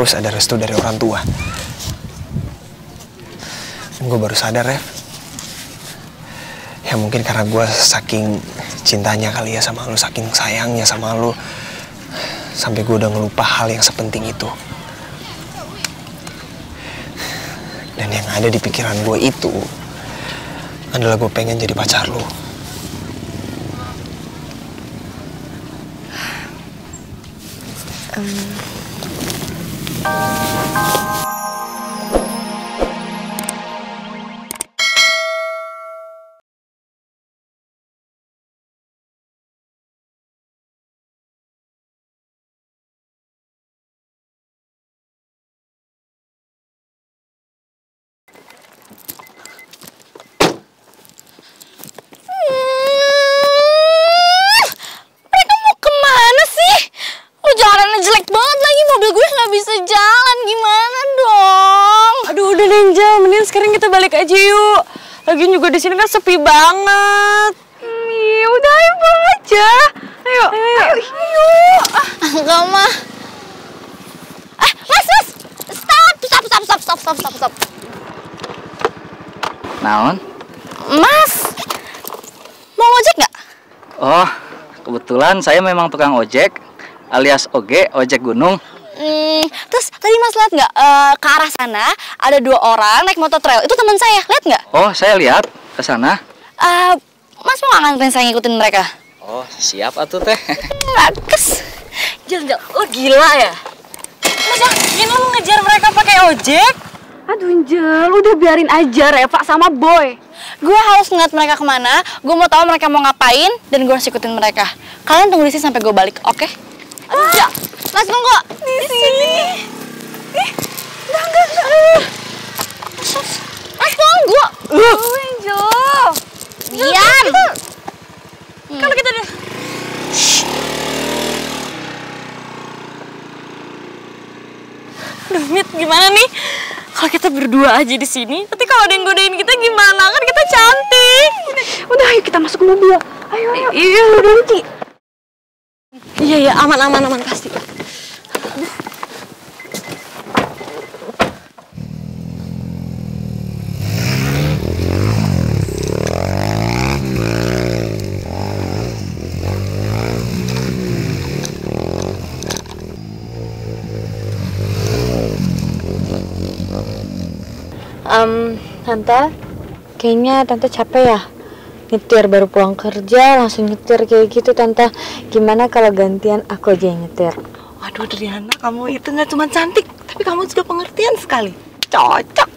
harus ada restu dari orang tua. Dan gue baru sadar, Rev. Ya mungkin karena gue saking cintanya kali ya sama lu, saking sayangnya sama lu, sampai gue udah ngelupa hal yang sepenting itu. Dan yang ada di pikiran gue itu adalah gue pengen jadi pacar lu. Mereka mau kemana sih? Lu jalannya jelek banget lagi, mobil gue nggak bisa jalan, gimana dong? Aduh, udah deh Angel, mending sekarang kita balik aja yuk. Lagian juga di sini kan sepi banget. Ya udah, ayo pulang aja. Ayo. Enggak mah. Mas, stop. Naon? Mas, mau ngojek nggak? Oh, kebetulan saya memang tukang ojek, alias ojek gunung. Terus tadi Mas lihat nggak ke arah sana ada 2 orang naik motor trail, itu teman saya, lihat nggak? Oh, saya lihat ke sana. Mas mau nggak nganterin saya ngikutin mereka? Oh, siap atuh teh. Nakes. Jel, lo gila ya? Masa yakin lo ngejar mereka pakai ojek? Aduh Angel, udah biarin aja Reva sama Boy. Gue harus ngeliat mereka kemana, gue mau tahu mereka mau ngapain, dan gue harus ikutin mereka. Kalian tunggu di sini sampai gue balik, oke? Ya, Mas tunggu. Di sini. Enggak. Mas tunggu. Angel. Diam. Kalau kita deh. Duh, Mit, gimana nih? Kalau kita berdua aja di sini, nanti kalau ada yang godain kita gimana? Kan kita cantik. Udah, ayo kita masuk ke mobil. Ayo. Iya, udah nanti. Iya, aman pasti. Tante, kayaknya Tante capek ya? Nyetir baru pulang kerja, langsung nyetir kayak gitu Tante. Gimana kalau gantian aku aja yang nyetir? Waduh Adriana, kamu itu nggak cuma cantik, tapi kamu juga pengertian sekali. Cocok.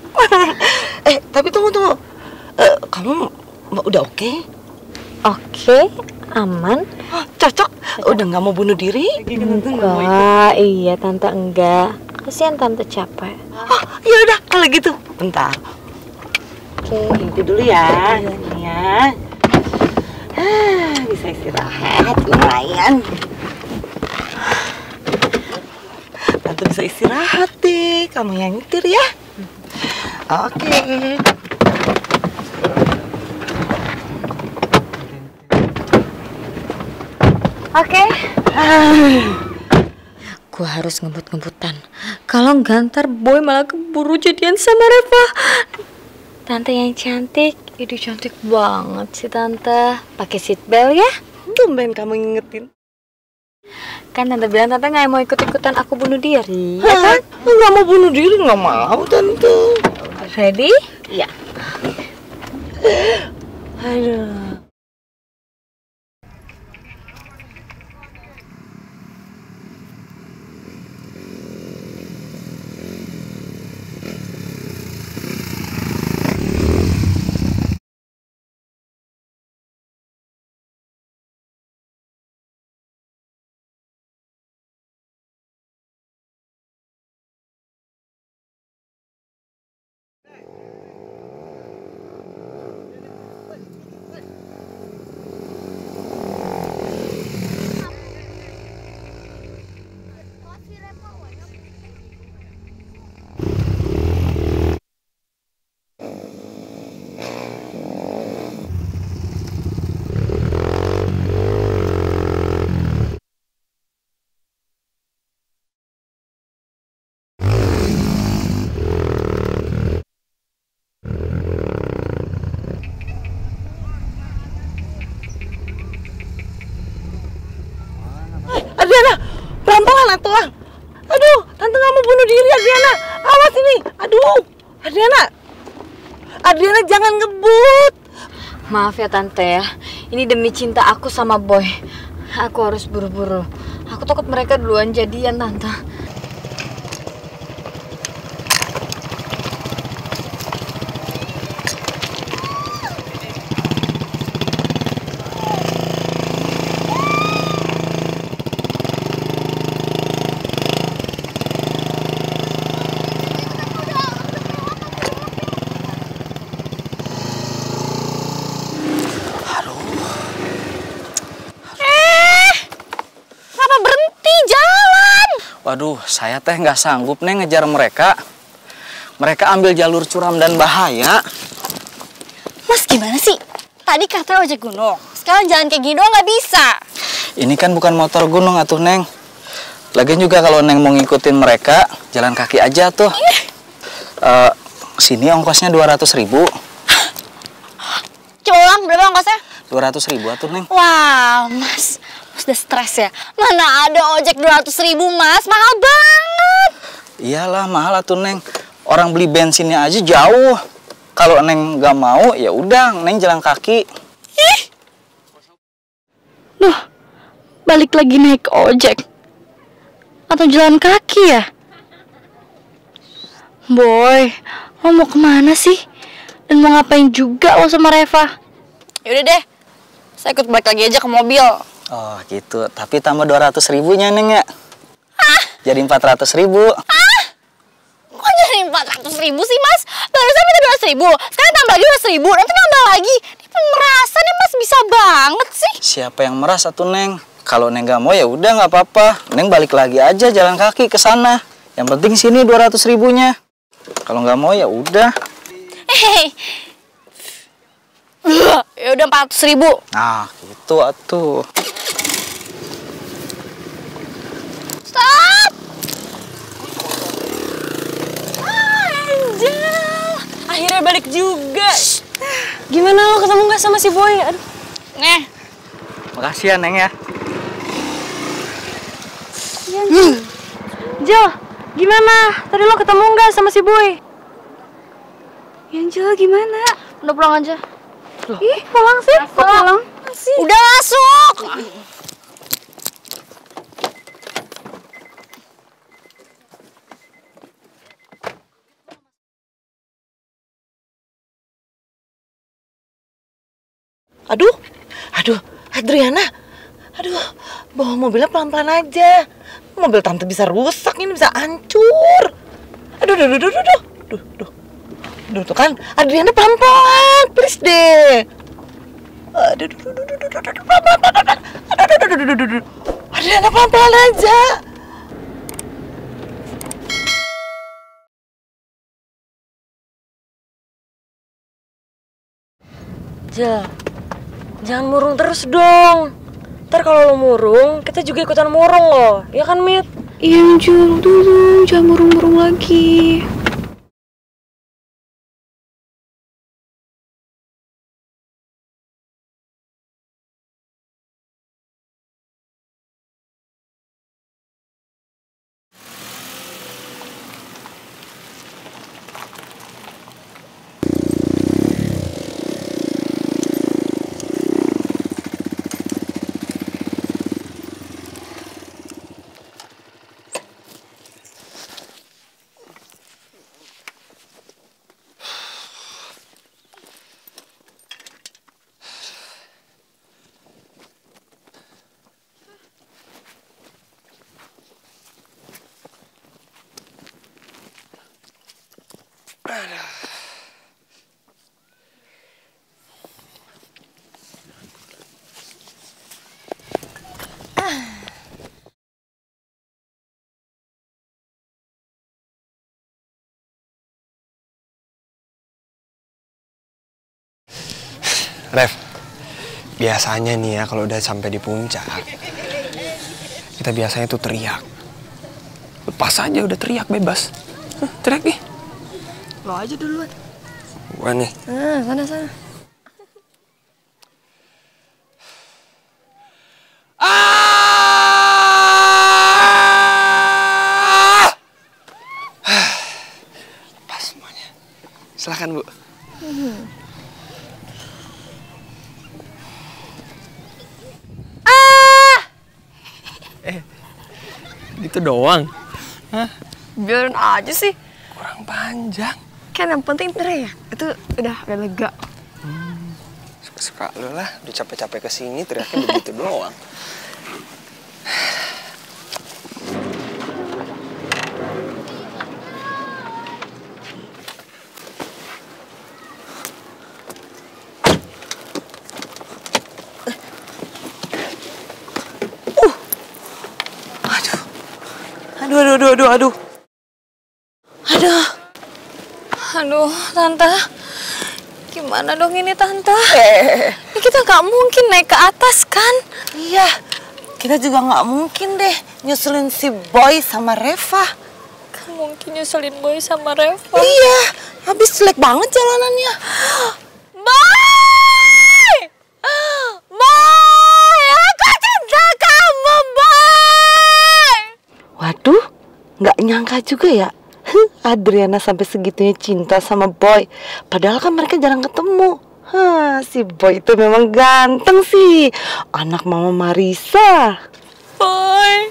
Tapi tunggu. Kamu udah oke? Oke, aman. Cocok? Udah nggak mau bunuh diri? Enggak, iya Tante enggak. Kasihan Tante capek. Oh, ya udah kalau gitu. Bentar. Oke. Mimpi dulu ya. Ini ya. Bisa istirahat lumayan. Tante bisa istirahat deh. Kamu yang nyetir ya. Oke. Oke. Gue harus ngebut-ngebutan. Kalau enggak ntar Boy malah keburu jadian sama Reva. Tante yang cantik, itu cantik banget sih Tante. Pakai seatbelt ya? Tumben kamu ngingetin. Kan Tante bilang Tante nggak mau ikut-ikutan aku bunuh diri. Ya kan? Nggak mau bunuh diri, nggak mau Tante. Ready? Iya. Aduh. tuh ah. Aduh, tante nggak mau bunuh diri Adriana. Awas ini. Aduh, Adriana jangan ngebut. Maaf ya tante ya, ini demi cinta aku sama Boy. Aku harus buru-buru. Aku takut mereka duluan jadian tante. Waduh, saya teh nggak sanggup nih ngejar mereka. Mereka ambil jalur curam dan bahaya. Mas gimana sih? Tadi katanya ojek gunung, sekarang jalan kayak gini doang nggak bisa. Ini kan bukan motor gunung atuh Neng. Lagian juga kalau Neng mau ngikutin mereka, jalan kaki aja tuh. Sini ongkosnya 200.000. Coba ulang, berapa ongkosnya? 200.000 atuh Neng. Wah, Mas udah stres ya? Mana ada ojek 200.000 Mas, mahal banget. Iyalah mahal atuh Neng. Orang beli bensinnya aja jauh. Kalau Neng nggak mau, ya udah Neng jalan kaki. Duh, balik lagi naik ojek atau jalan kaki ya? Boy, lo mau kemana sih? Dan mau ngapain juga lo sama Reva? Yaudah deh, saya ikut balik lagi aja ke mobil. Oh gitu, tapi tambah 200.000-nya Neng ya? Jadi 400.000. Kok jadi 400.000 sih Mas? Barusan minta 200.000, sekarang tambah lagi 200.000, nanti nambah lagi. Ini pemerasan nih Mas, bisa banget sih. Siapa yang merasa tuh Neng? Kalau Neng nggak mau ya udah nggak apa-apa. Neng balik lagi aja jalan kaki ke sana. Yang penting sini 200.000-nya. Kalau nggak mau ya udah. Ya udah 400.000. Nah, gitu atuh. Stop! Angel, akhirnya balik juga. Gimana lo ketemu nggak sama si Boy? Aduh. Nih. Makasih ya Neng ya. Angel, gimana? Tadi lo ketemu nggak sama si Boy? Angel gimana? Udah pulang aja. Ih, pulang sih? Kok pulang? Udah masuk. Aduh, Adriana. Aduh, bawa mobilnya pelan-pelan aja. Mobil tante bisa rusak, ini bisa hancur. Aduh, tuh kan, Adriana pelan-pelan, please deh. Aduh, pelan-pelan. Aduh. Adriana pelan-pelan aja. Jangan murung terus dong. Ntar kalau lo murung, kita juga ikutan murung loh. Ya kan, Mit? Iya, Angel, dulu jangan murung-murung lagi. Rev, biasanya nih ya kalau udah sampai di puncak, kita biasanya tuh teriak. Lepas aja udah teriak bebas. Teriak nih. Lo aja duluan. Gua nih. Sana. Silakan, Bu. Gitu doang. Hah? Biarin aja sih. Kurang panjang. Kan yang penting teriak. Itu udah lega. Suka-suka lu lah. Udah capek-capek kesini teriaknya begitu doang. Aduh. Aduh, Tante. Gimana dong ini, Tante? Ini kita nggak mungkin naik ke atas, kan? Iya, kita juga nggak mungkin deh nyusulin si Boy sama Reva. Gak mungkin nyusulin Boy sama Reva. Iya, habis jelek banget jalanannya. Boy! Boy! Aku cinta kamu, Boy! Waduh, nggak nyangka juga ya. Adriana sampai segitunya cinta sama Boy. Padahal kan mereka jarang ketemu. Si Boy itu memang ganteng sih. Anak Mama Marisa. Boy,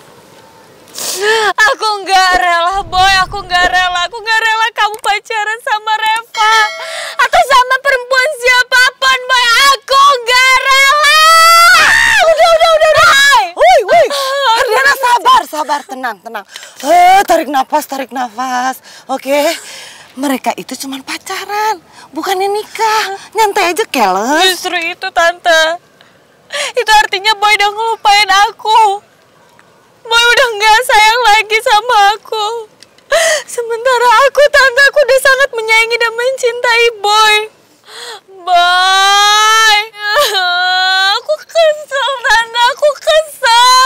aku nggak rela, Boy. Aku nggak rela kamu pacaran sama Reva atau sama perempuan siapapun, Boy. Aku nggak rela. Udah. Woi. Adriana sabar, tenang. Tarik nafas. Oke. Mereka itu cuma pacaran, bukannya nikah. Nyantai aja, keles. Justru itu, Tante. Itu artinya Boy udah ngelupain aku. Boy udah nggak sayang lagi sama aku. Sementara aku, Tante, aku udah sangat menyayangi dan mencintai Boy. Boy, aku kesel, Tante, aku kesel.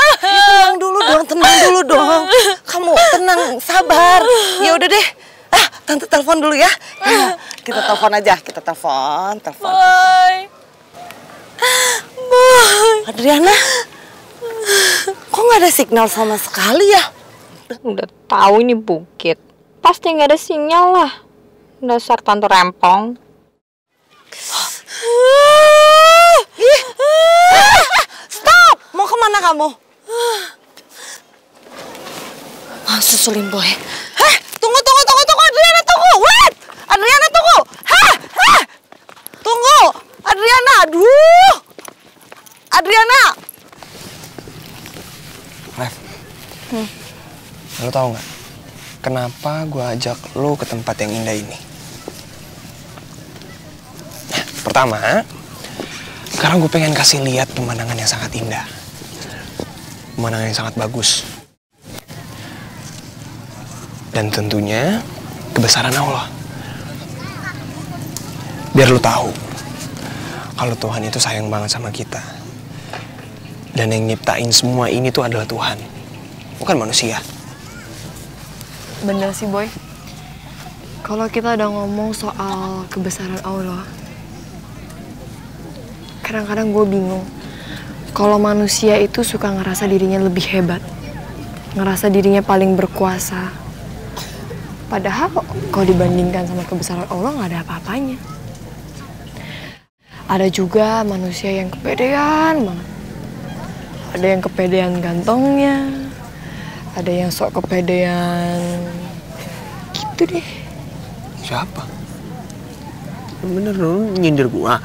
Tenang dulu dong. Kamu tenang, sabar. Ya udah deh. Tante telepon dulu ya. Kita telepon aja, telepon. Boy. Adriana, kok nggak ada signal sama sekali ya? Udah tahu ini bukit. Pasti nggak ada sinyal lah. Dasar tante rempong. Stop! Mau kemana kamu? Susulin Boy. Tunggu. Adriana, tunggu. Wait! Adriana, tunggu. Tunggu. Adriana, aduh. Adriana. Rev. Lo tau nggak? Kenapa gue ajak lo ke tempat yang indah ini? Nah, pertama, karena gue pengen kasih lihat pemandangan yang sangat indah. Pemandangan yang sangat bagus. Dan tentunya kebesaran Allah. Biar lu tahu kalau Tuhan itu sayang banget sama kita. Dan yang nyiptain semua ini tuh adalah Tuhan, bukan manusia. Bener sih, Boy. Kalau kita udah ngomong soal kebesaran Allah, kadang-kadang gue bingung. Kalau manusia itu suka ngerasa dirinya lebih hebat, ngerasa dirinya paling berkuasa. Padahal kalau dibandingkan sama kebesaran Allah nggak ada apa-apanya. Ada juga manusia yang kepedean banget. Ada yang kepedean gantengnya, ada yang sok kepedean gitu deh. Siapa? Bener lo nyindir gua?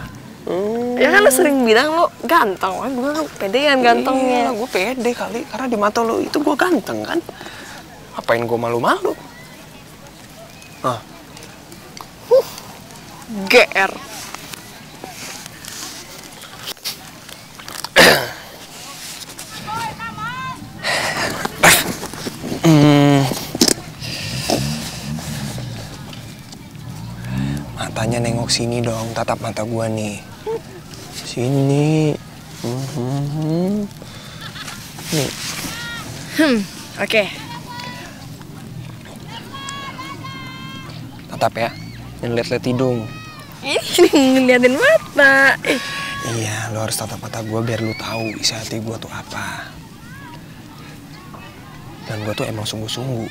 Ya kan lo sering bilang lo ganteng, gue lo pedean gantengnya. Iya, gue pede kali, karena di mata lo itu gue ganteng kan. Apain gue malu-malu? GR. Matanya nengok sini dong, tatap mata gua nih. Sini. Nih. Oke. Tatap ya. Jangan liat-liat hidung. Ngeliatin mata. Iya, lo harus tatap mata gua biar lo tahu isi hati gua tuh apa. Dan gua tuh emang sungguh-sungguh.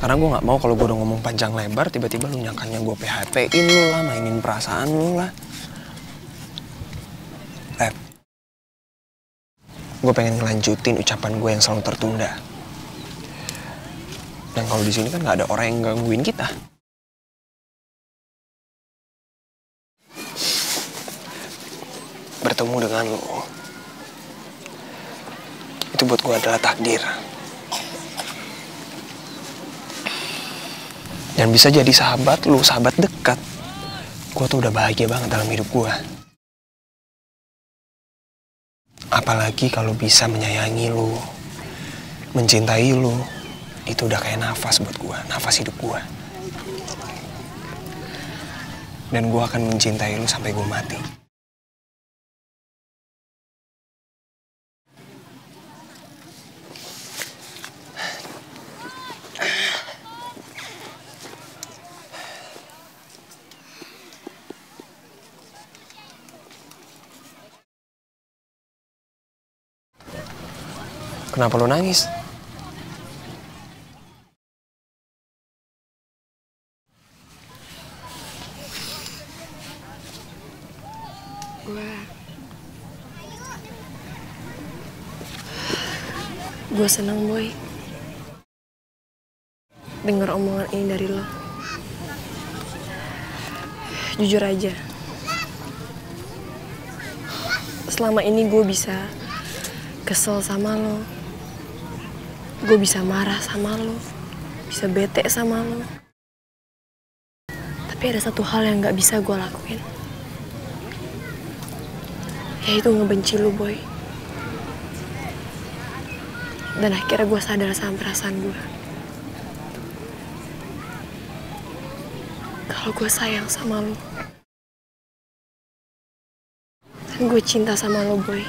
Karena gue nggak mau kalau gue udah ngomong panjang lebar, tiba-tiba lu nyangkanya gue PHP-in lu lah, mainin perasaan lu lah. Rev, gue pengen ngelanjutin ucapan gue yang selalu tertunda. Dan kalau di sini kan nggak ada orang yang gangguin kita. Bertemu dengan lu, itu buat gue adalah takdir. Dan bisa jadi sahabat lu, sahabat dekat. Gue tuh udah bahagia banget dalam hidup gue. Apalagi kalau bisa menyayangi lu, mencintai lu, itu udah kayak nafas buat gue, nafas hidup gue. Dan gue akan mencintai lu sampai gue mati. Kenapa lo nangis? Gue senang, Boy, denger omongan ini dari lo. Jujur aja, selama ini gue bisa kesel sama lo, gue bisa marah sama lo, bisa bete sama lo. Tapi ada satu hal yang gak bisa gue lakuin, yaitu ngebenci lo, Boy. Dan akhirnya gue sadar sama perasaan gue. Kalau gue sayang sama lo. Dan gue cinta sama lo, Boy.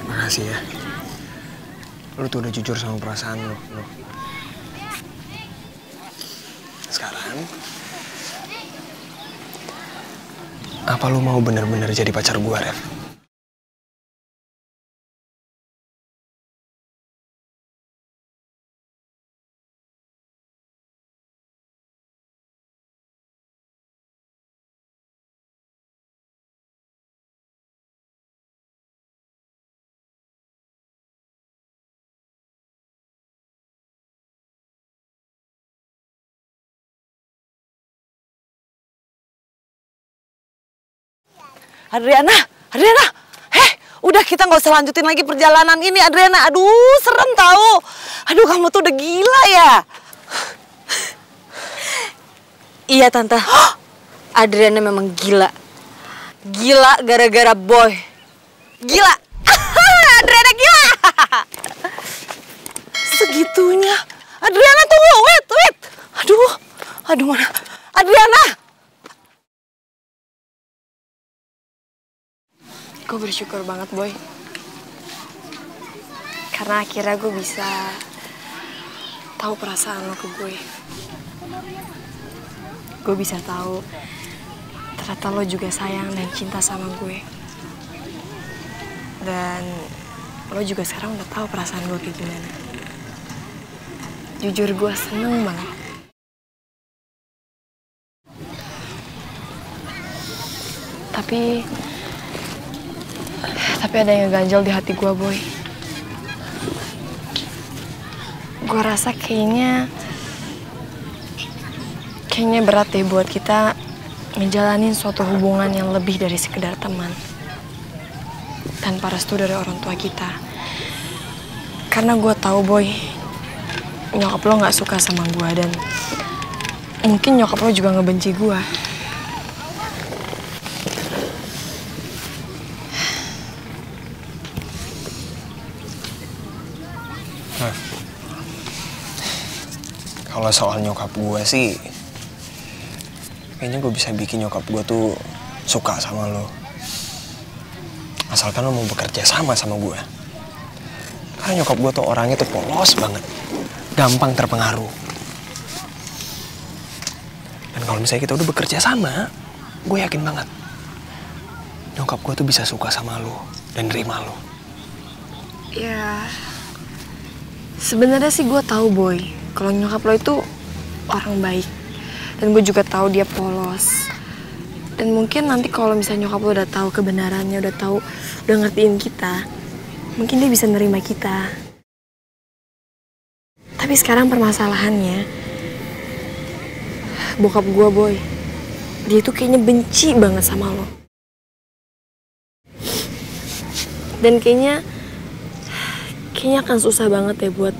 Makasih ya. Lu tuh udah jujur sama perasaan lu. Sekarang, apa lu mau bener-bener jadi pacar gua, Rev? Adriana, udah kita nggak usah lanjutin lagi perjalanan ini, Adriana. Aduh, serem tahu. Aduh, kamu tuh udah gila ya. Iya, Tante. Adriana memang gila. Gila gara-gara Boy. Gila. Adriana gila. Segitunya. Adriana tunggu, wait. Aduh mana? Adriana. Gue bersyukur banget, Boy. Karena akhirnya gue bisa tahu perasaan lo ke gue. Gue bisa tahu ternyata lo juga sayang dan cinta sama gue. Dan lo juga sekarang udah tahu perasaan gue kayak gimana. Jujur gue seneng banget. Tapi ada yang ganjel di hati gue, Boy. Gue rasa kayaknya berat deh buat kita ngejalanin suatu hubungan yang lebih dari sekedar teman. Tanpa restu dari orang tua kita. Karena gue tahu, Boy, nyokap lo gak suka sama gue dan mungkin nyokap lo juga ngebenci gue. Kalau soal nyokap gue sih, kayaknya gue bisa bikin nyokap gue tuh suka sama lo. Asalkan lo mau bekerja sama gue. Karena nyokap gue tuh orangnya tuh polos banget. Gampang terpengaruh. Dan kalau misalnya kita udah bekerja sama, gue yakin banget nyokap gue tuh bisa suka sama lo dan nerima lo. Ya, sebenarnya sih gue tahu Boy, kalau nyokap lo itu orang baik, dan gue juga tahu dia polos. Dan mungkin nanti kalau misalnya nyokap lo udah tahu kebenarannya, udah ngertiin kita, mungkin dia bisa nerima kita. Tapi sekarang permasalahannya, bokap gue Boy, dia tuh kayaknya benci banget sama lo. Dan kayaknya akan susah banget ya buat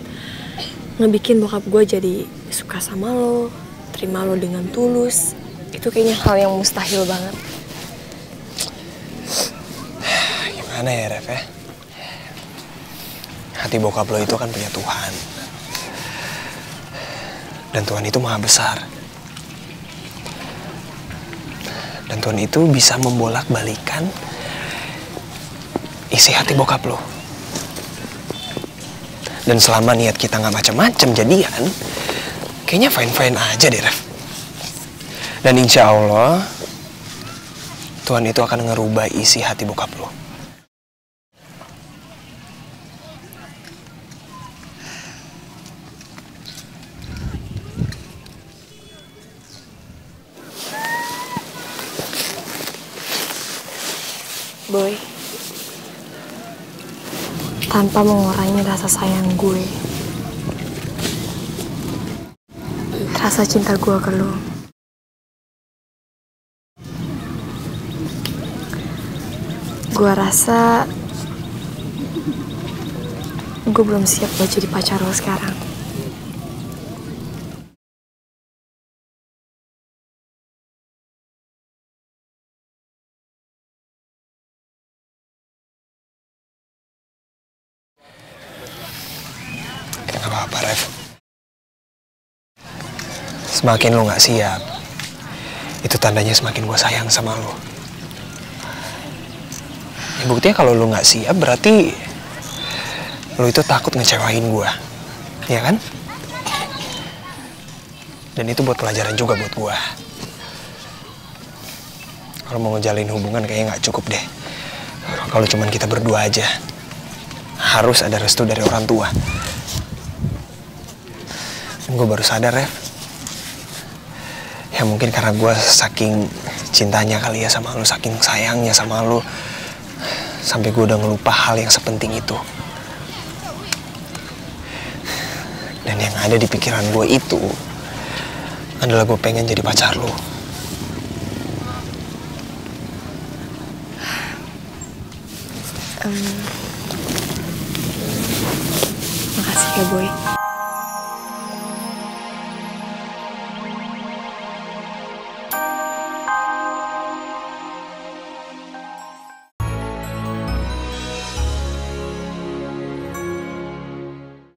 ngebikin bokap gue jadi suka sama lo, terima lo dengan tulus. Itu kayaknya hal yang mustahil banget. Gimana ya Ref ya? Hati bokap lo itu kan punya Tuhan. Dan Tuhan itu maha besar. Dan Tuhan itu bisa membolak-balikan isi hati bokap lo. Dan selama niat kita nggak macam-macam jadian, kayaknya fine-fine aja deh, Ref. Dan insya Allah, Tuhan itu akan ngerubah isi hati bokap lo. Boy, tanpa mengurangi rasa sayang gue, rasa cinta gue ke lo, gue rasa gue belum siap buat jadi pacar lo sekarang. Gak apa-apa, Ref. Semakin lo gak siap, itu tandanya semakin gue sayang sama lo. Ya, buktinya kalau lo gak siap berarti lo itu takut ngecewain gue, ya kan? Dan itu buat pelajaran juga buat gue. Kalau mau ngejalin hubungan kayaknya gak cukup deh. Kalau cuman kita berdua aja, harus ada restu dari orang tua. Gue baru sadar, Ref. Ya mungkin karena gue saking cintanya kali ya sama lo, saking sayangnya sama lo, sampai gue udah ngelupa hal yang sepenting itu. Dan yang ada di pikiran gue itu adalah gue pengen jadi pacar lo. Makasih ya, Boy.